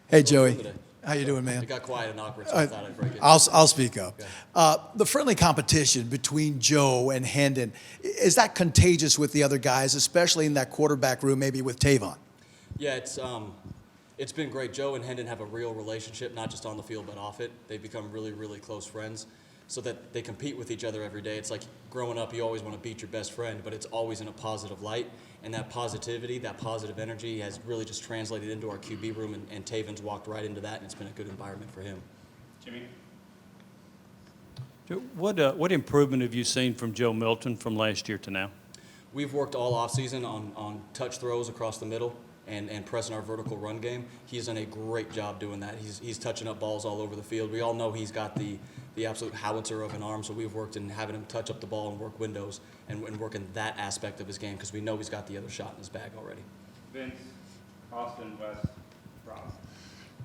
Hey, Joey. How you doing, man? It got quiet and awkward, so I thought I'd break it. I'll speak up. Okay. The friendly competition between Joe and Hendon, is that contagious with the other guys, especially in that quarterback room, maybe with Tavon? Yeah, it's been great. Joe and Hendon have a real relationship, not just on the field but off it. They've become really, really close friends, so that they compete with each other every day. It's like growing up, you always want to beat your best friend, but it's always in a positive light. And that positivity, that positive energy has really just translated into our QB room, and Tavon's walked right into that, and it's been a good environment for him. Jimmy? What improvement have you seen from Joe Milton from last year to now? We've worked all offseason on touch throws across the middle and pressing our vertical run game. He's done a great job doing that. He's touching up balls all over the field. We all know he's got the absolute howitzer of an arm, so we've worked in having him touch up the ball and work windows and working that aspect of his game because we know he's got the other shot in his bag already. Vince, Austin, Wes, Rob.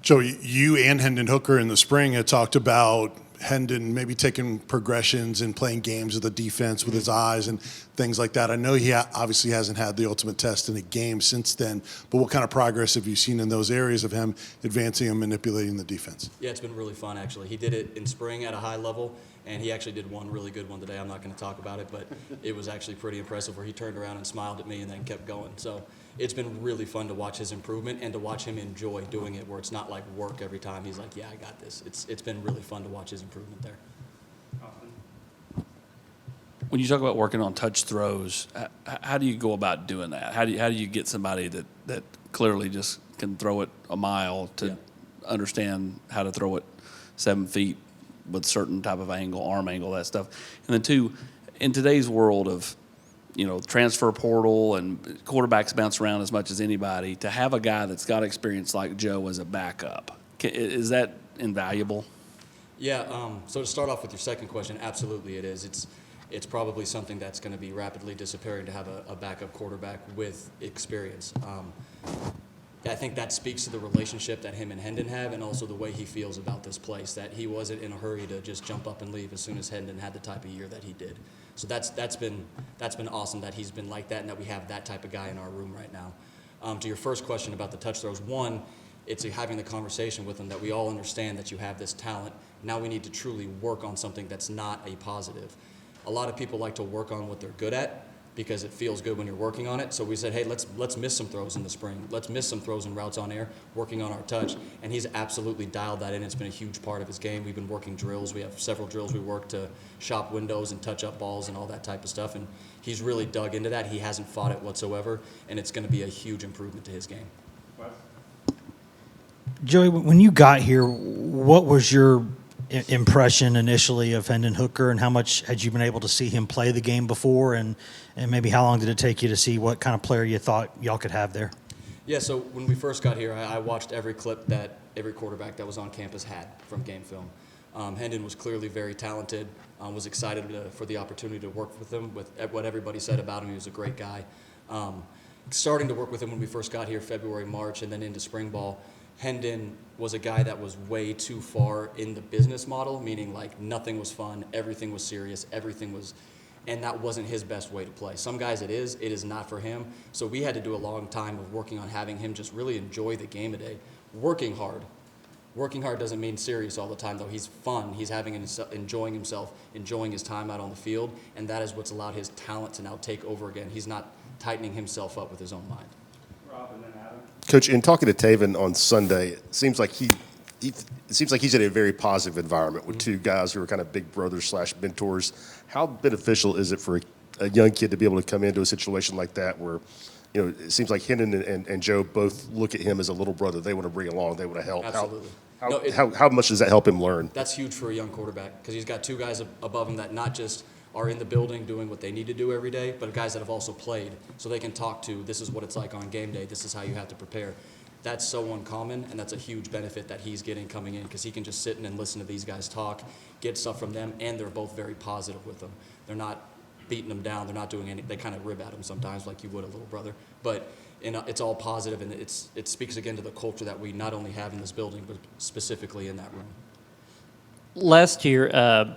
Joe, you and Hendon Hooker in the spring had talked about Hendon maybe taking progressions and playing games of the defense with his eyes and things like that. I know he obviously hasn't had the ultimate test in a game since then, but what kind of progress have you seen in those areas of him advancing and manipulating the defense? Yeah, it's been really fun, actually. He did it in spring at a high level, and he actually did one really good one today. I'm not going to talk about it, but it was actually pretty impressive where he turned around and smiled at me and then kept going. So it's been really fun to watch his improvement and to watch him enjoy doing it where it's not like work every time. He's like, yeah, I got this. It's been really fun to watch his improvement there. Austin? When you talk about working on touch throws, how do you go about doing that? How do you get somebody that clearly just can throw it a mile to understand how to throw it 7 feet with certain type of angle, arm angle, that stuff? And then two, in today's world of transfer portal and quarterbacks bounce around as much as anybody, to have a guy that's got experience like Joe as a backup, is that invaluable? Yeah, so to start off with your second question, absolutely it is. It's probably something that's going to be rapidly disappearing to have a backup quarterback with experience. I think that speaks to the relationship that him and Hendon have and also the way he feels about this place, that he wasn't in a hurry to just jump up and leave as soon as Hendon had the type of year that he did. So that's been awesome that he's been like that and that we have that type of guy in our room right now. To your first question about the touch throws, one, it's having the conversation with him that we all understand that you have this talent. Now we need to truly work on something that's not a positive. A lot of people like to work on what they're good at because it feels good when you're working on it. So we said, hey, let's miss some throws in the spring. Let's miss some throws and routes on air, working on our touch. And he's absolutely dialed that in. It's been a huge part of his game. We've been working drills. We have several drills we work to shop windows and touch up balls and all that type of stuff. And he's really dug into that. He hasn't fought it whatsoever, and it's going to be a huge improvement to his game. Wes? Joey, when you got here, what was your impression initially of Hendon Hooker, and how much had you been able to see him play the game before, and maybe how long did it take you to see what kind of player you thought y'all could have there? Yeah, so when we first got here, I watched every clip that every quarterback that was on campus had from game film. Hendon was clearly very talented, was excited for the opportunity to work with him. With what everybody said about him, he was a great guy. Starting to work with him when we first got here, February, March, and then into spring ball, Hendon was a guy that was way too far in the business model, meaning like nothing was fun, everything was serious, and that wasn't his best way to play. Some guys it is not for him. So we had to do a long time of working on having him just really enjoy the game a day, working hard. Working hard doesn't mean serious all the time, though. He's fun. He's enjoying himself, enjoying his time out on the field, and that is what's allowed his talent to now take over again. He's not tightening himself up with his own mind. Rob and then Adam. Coach, in talking to Tavon on Sunday, it seems like he's in a very positive environment with two guys who are kind of big brothers / mentors. How beneficial is it for a young kid to be able to come into a situation like that where, it seems like Hendon and Joe both look at him as a little brother they want to bring along, they want to help? Absolutely. How much does that help him learn? That's huge for a young quarterback because he's got two guys above him that not just are in the building doing what they need to do every day, but guys that have also played, so they can talk to, this is what it's like on game day, this is how you have to prepare. That's so uncommon, and that's a huge benefit that he's getting coming in because he can just sit in and listen to these guys talk, get stuff from them, and they're both very positive with them. They're not beating them down. They're not doing any. They kind of rib at him sometimes like you would a little brother. But it's all positive, and it speaks again to the culture that we not only have in this building, but specifically in that room. Last year,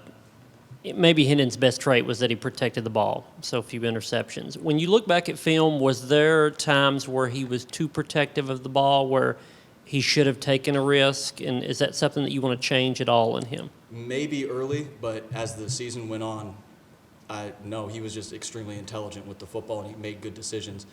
maybe Hendon's best trait was that he protected the ball, so few interceptions. When you look back at film, was there times where he was too protective of the ball, where he should have taken a risk? And is that something that you want to change at all in him? Maybe early, but as the season went on, no, he was just extremely intelligent with the football, and he made good decisions.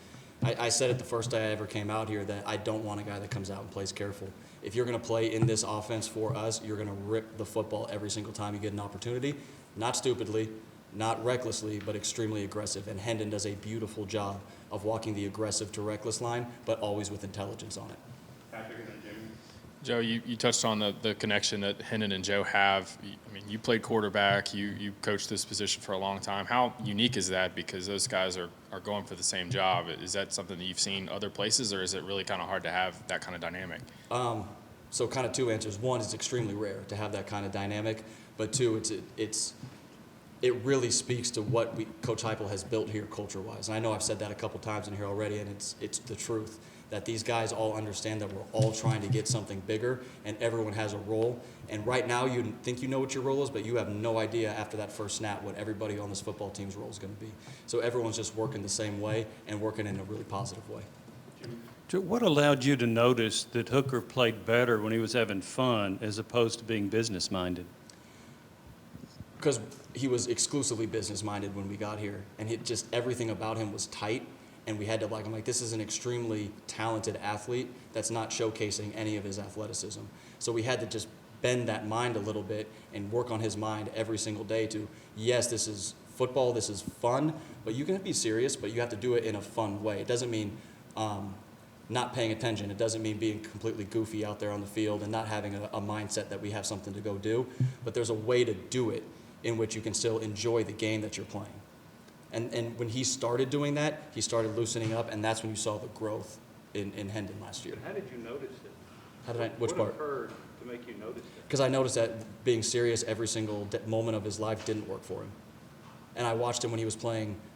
I said it the first day I ever came out here that I don't want a guy that comes out and plays careful. If you're going to play in this offense for us, you're going to rip the football every single time you get an opportunity. Not stupidly, not recklessly, but extremely aggressive. And Hendon does a beautiful job of walking the aggressive to reckless line, but always with intelligence on it. Patrick and then Jimmy. Joe, you touched on the connection that Hendon and Joe have. I mean, you played quarterback. You coached this position for a long time. How unique is that? Because those guys are going for the same job. Is that something that you've seen other places, or is it really kind of hard to have that kind of dynamic? So kind of two answers. One, it's extremely rare to have that kind of dynamic. But two, it really speaks to what Coach Heupel has built here culture-wise. And I know I've said that a couple times in here already, and it's the truth. That these guys all understand that we're all trying to get something bigger, and everyone has a role. And right now, you think you know what your role is, but you have no idea after that first snap what everybody on this football team's role is going to be. So everyone's just working the same way and working in a really positive way. Joe, what allowed you to notice that Hooker played better when he was having fun as opposed to being business-minded? Because he was exclusively business-minded when we got here, and everything about him was tight. And we had to I'm like, this is an extremely talented athlete that's not showcasing any of his athleticism. So we had to just bend that mind a little bit and work on his mind every single day to, yes, this is football, this is fun, but you can be serious, but you have to do it in a fun way. It doesn't mean not paying attention. It doesn't mean being completely goofy out there on the field and not having a mindset that we have something to go do. But there's a way to do it in which you can still enjoy the game that you're playing. And when he started doing that, he started loosening up, and that's when you saw the growth in Hendon last year. How did you notice it? Which what part? occurred to make you notice it? Because I noticed that being serious every single moment of his life didn't work for him. And I watched him when he was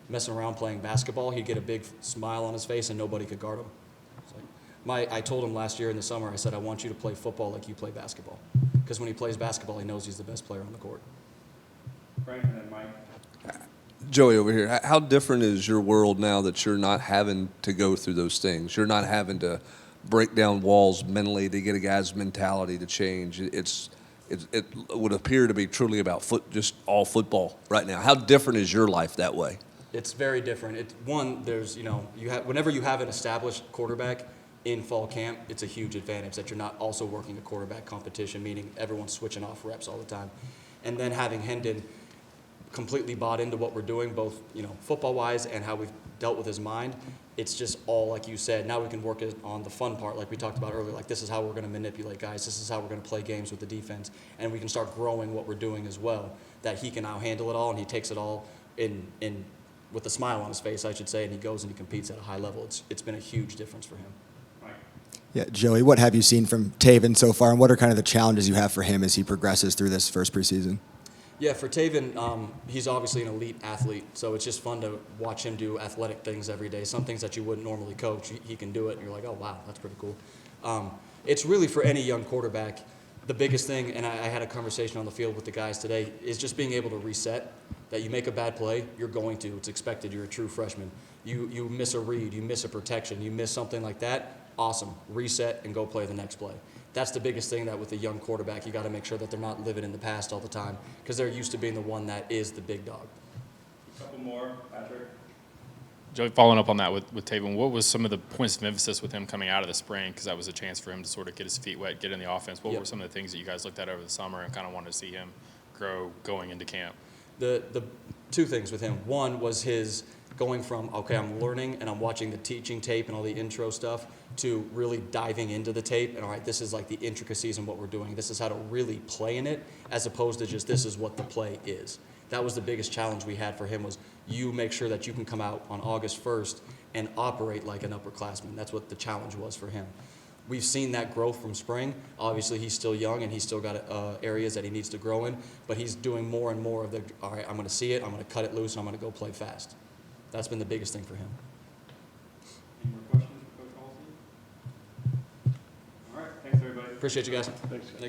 messing around playing basketball. He'd get a big smile on his face, and nobody could guard him. I told him last year in the summer, I said, I want you to play football like you play basketball. Because when he plays basketball, he knows he's the best player on the court. Frank and then Mike. Joey over here, how different is your world now that you're not having to go through those things? You're not having to break down walls mentally to get a guy's mentality to change. It would appear to be truly about just all football right now. How different is your life that way? It's very different. Whenever you have an established quarterback in fall camp, it's a huge advantage that you're not also working a quarterback competition, meaning everyone's switching off reps all the time. And then having Hendon completely bought into what we're doing, both football-wise and how we've dealt with his mind. It's just all like you said. Now we can work on the fun part, like we talked about earlier. Like this is how we're going to manipulate guys. This is how we're going to play games with the defense, and we can start growing what we're doing as well. That he can now handle it all, and he takes it all in with a smile on his face, I should say, and he goes and he competes at a high level. It's been a huge difference for him. Mike. Yeah, Joey, what have you seen from Taven so far, and what are kind of the challenges you have for him as he progresses through this first preseason? Yeah, for Taven, he's obviously an elite athlete, so it's just fun to watch him do athletic things every day. Some things that you wouldn't normally coach, he can do it, and you're like, oh, wow, that's pretty cool. It's really for any young quarterback, the biggest thing, and I had a conversation on the field with the guys today, is just being able to reset. That you make a bad play, you're going to. It's expected. You're a true freshman. You miss a read, you miss a protection, you miss something like that, awesome. Reset and go play the next play. That's the biggest thing that with a young quarterback, you got to make sure that they're not living in the past all the time because they're used to being the one that is the big dog. A couple more, Patrick. Joey, following up on that with Taven, what was some of the points of emphasis with him coming out of the spring? Because that was a chance for him to sort of get his feet wet, get in the offense. What were some of the things that you guys looked at over the summer and kind of wanted to see him grow going into camp? The two things with him. One was his going from, okay, I'm learning and I'm watching the teaching tape and all the intro stuff to really diving into the tape and, all right, this is like the intricacies in what we're doing. This is how to really play in it as opposed to just this is what the play is. That was the biggest challenge we had for him was you make sure that you can come out on August 1st and operate like an upperclassman. That's what the challenge was for him. We've seen that growth from spring. Obviously, he's still young and he's still got areas that he needs to grow in, but he's doing more and more of the, all right, I'm going to see it, I'm going to cut it loose, and I'm going to go play fast. That's been the biggest thing for him. Any more questions for Coach Halzle? All right, thanks everybody. Appreciate you guys. Thanks.